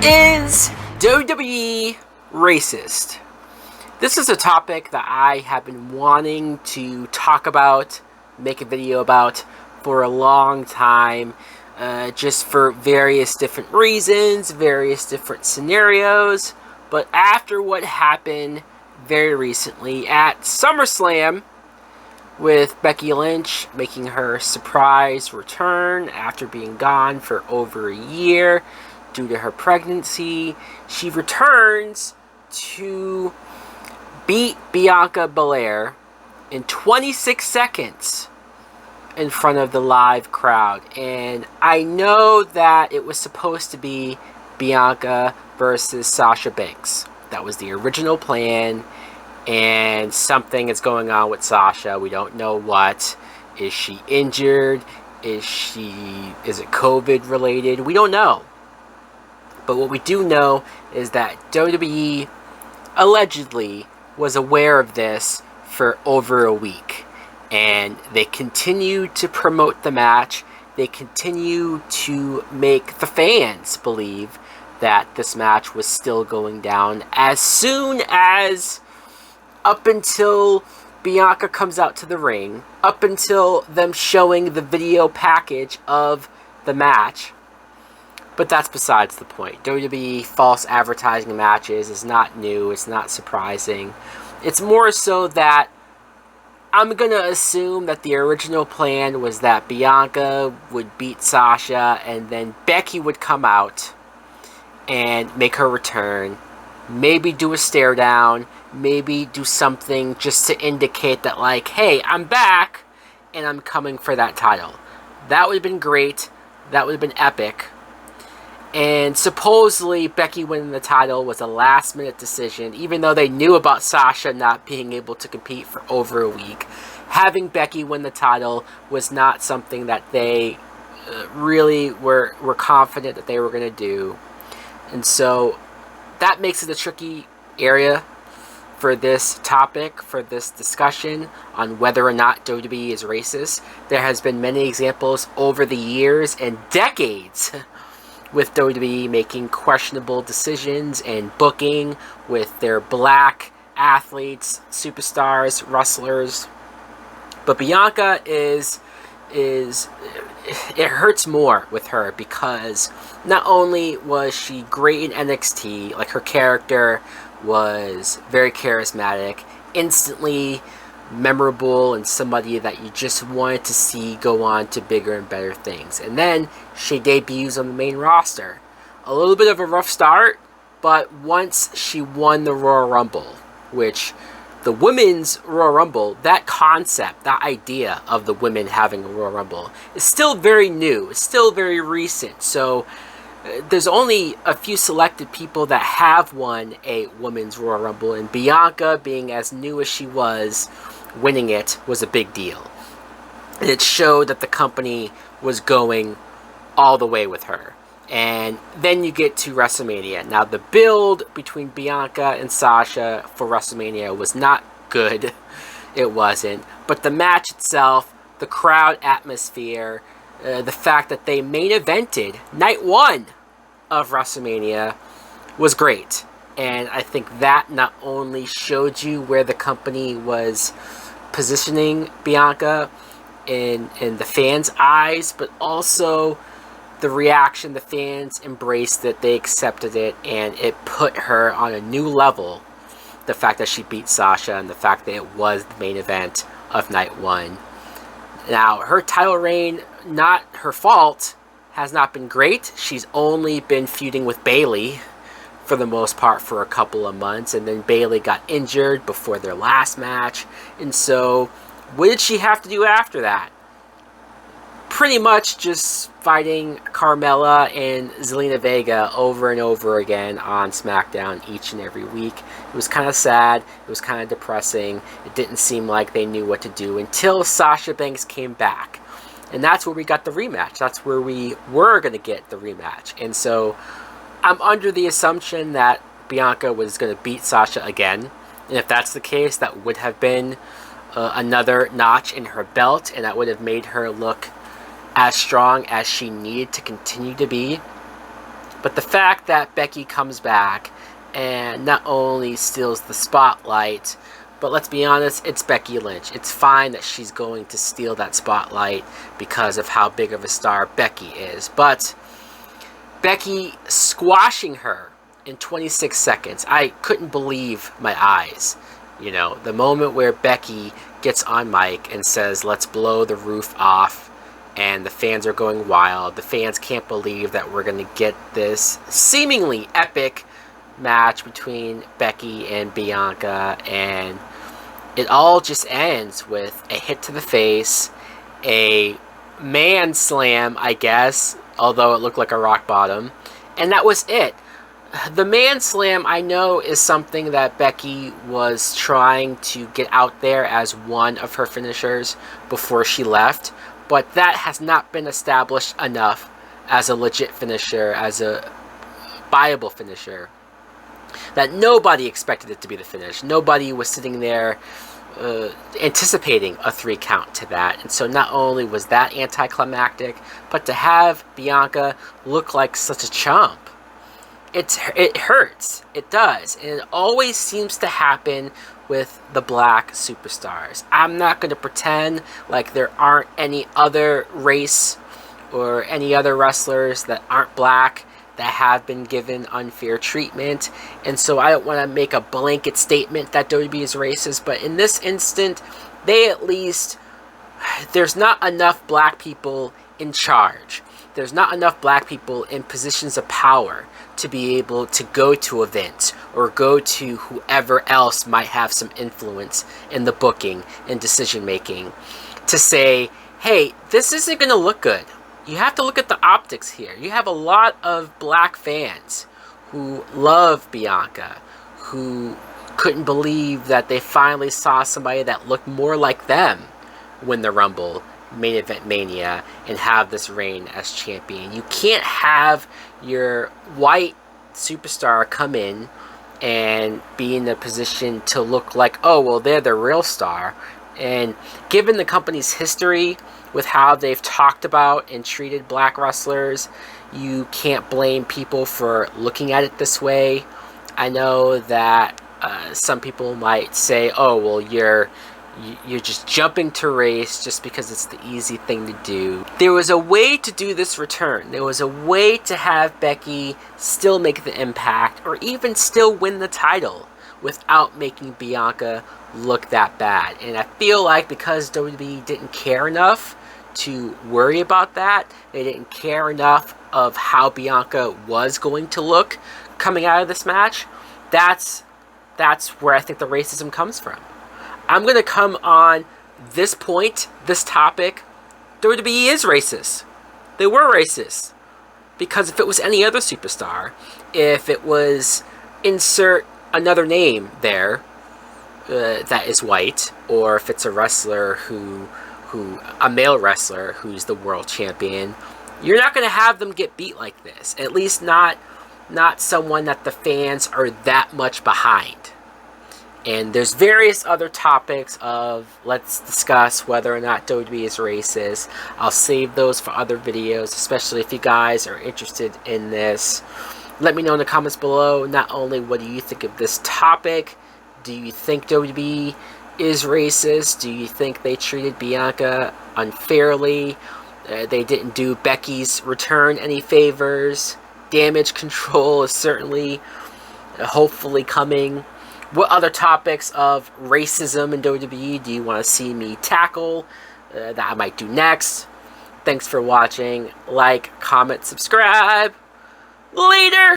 Is WWE racist? This is a topic that I have been wanting to talk about, make a video about for a long time, just for various different reasons, various different scenarios. But after what happened very recently at SummerSlam, with Becky Lynch making her surprise return after being gone for over a year due to her pregnancy, she returns to beat Bianca Belair in 26 seconds in front of the live crowd. And I know that it was supposed to be Bianca versus Sasha Banks. That was the original plan. And something is going on with Sasha. We don't know what. Is she injured? Is it COVID related? We don't know. But what we do know is that WWE allegedly was aware of this for over a week. And they continue to promote the match. They continue to make the fans believe that this match was still going down as soon as up until Bianca comes out to the ring, up until them showing the video package of the match. But that's besides the point. WWE false advertising matches is not new. It's not surprising. It's more so that I'm going to assume that the original plan was that Bianca would beat Sasha and then Becky would come out and make her return. Maybe do a stare down. Maybe do something just to indicate that, like, hey, I'm back and I'm coming for that title. That would have been great. That would have been epic. And supposedly Becky winning the title was a last minute decision, even though they knew about Sasha not being able to compete for over a week. Having Becky win the title was not something that they really were confident that they were going to do. And so that makes it a tricky area for this topic, for this discussion on whether or not WWE is racist. There has been many examples over the years and decades with WWE making questionable decisions and booking with their black athletes, superstars, wrestlers. But Bianca it hurts more with her because not only was she great in NXT, like her character was very charismatic, instantly memorable, and somebody that you just wanted to see go on to bigger and better things. And then she debuts on the main roster. A little bit of a rough start, but once she won the Royal Rumble, which the women's Royal Rumble, that concept, that idea of the women having a Royal Rumble is still very new. It's still very recent. So there's only a few selected people that have won a women's Royal Rumble, and Bianca, being as new as she was, winning it was a big deal. And it showed that the company was going all the way with her. And then you get to WrestleMania. Now, the build between Bianca and Sasha for WrestleMania was not good. It wasn't. But the match itself, the crowd atmosphere, the fact that they main evented night one of WrestleMania was great. And I think that not only showed you where the company was positioning Bianca in the fans' eyes, but also the reaction the fans embraced it, they accepted it, and it put her on a new level. The fact that she beat Sasha and the fact that it was the main event of night one. Now, her title reign, not her fault, has not been great. She's only been feuding with Bayley for the most part for a couple of months, and then Bayley got injured before their last match. And so, what did she have to do after that? Pretty much just fighting Carmella and Zelina Vega over and over again on SmackDown each and every week. It was kind of sad. It was kind of depressing. It didn't seem like they knew what to do until Sasha Banks came back. And that's where we got the rematch. That's where we were going to get the rematch. And so I'm under the assumption that Bianca was going to beat Sasha again. And if that's the case, that would have been another notch in her belt, and that would have made her look as strong as she needed to continue to be. But the fact that Becky comes back and not only steals the spotlight, but let's be honest, it's Becky Lynch. It's fine that she's going to steal that spotlight because of how big of a star Becky is. But Becky squashing her in 26 seconds, I couldn't believe my eyes. You know, the moment where Becky gets on mic and says, "Let's blow the roof off," and the fans are going wild. The fans can't believe that we're going to get this seemingly epic match between Becky and Bianca, and it all just ends with a hit to the face, a man slam, I guess, although it looked like a rock bottom, and that was it. The man slam, I know, is something that Becky was trying to get out there as one of her finishers before she left, but that has not been established enough as a legit finisher, as a viable finisher, that nobody expected it to be the finish. Nobody was sitting there anticipating a 3 count to that. And so not only was that anticlimactic, but to have Bianca look like such a chump, it hurts. It does. And it always seems to happen with the black superstars. I'm not going to pretend like there aren't any other race or any other wrestlers that aren't black that have been given unfair treatment. And so I don't want to make a blanket statement that WWE is racist, but in this instant, there's not enough black people in charge. There's not enough black people in positions of power to be able to go to events or go to whoever else might have some influence in the booking and decision making to say, hey, this isn't going to look good. You have to look at the optics here. You have a lot of black fans who love Bianca, who couldn't believe that they finally saw somebody that looked more like them win the Rumble, Main Event Mania, and have this reign as champion. You can't have your white superstar come in and be in a position to look like, oh, well, they're the real star. And given the company's history with how they've talked about and treated black wrestlers, you can't blame people for looking at it this way. I know that some people might say, oh, well, you're just jumping to race just because it's the easy thing to do. There was a way to do this return. There was a way to have Becky still make the impact or even still win the title without making Bianca look that bad. And I feel like because WWE didn't care enough to worry about that, they didn't care enough of how Bianca was going to look coming out of this match, that's where I think the racism comes from. I'm going to come on this point, this topic. WWE is racist. They were racist. Because if it was any other superstar, if it was insert another name there that is white, or if it's a wrestler a male wrestler who's the world champion, you're not going to have them get beat like this. At least not someone that the fans are that much behind. And there's various other topics of, let's discuss whether or not WWE is racist. I'll save those for other videos, especially if you guys are interested in this. Let me know in the comments below, not only what do you think of this topic, do you think WWE is racist? Do you think they treated Bianca unfairly? They didn't do Becky's return any favors. Damage control is certainly, hopefully, coming. What other topics of racism in WWE do you want to see me tackle that I might do next? Thanks for watching. Like, comment, subscribe. Later!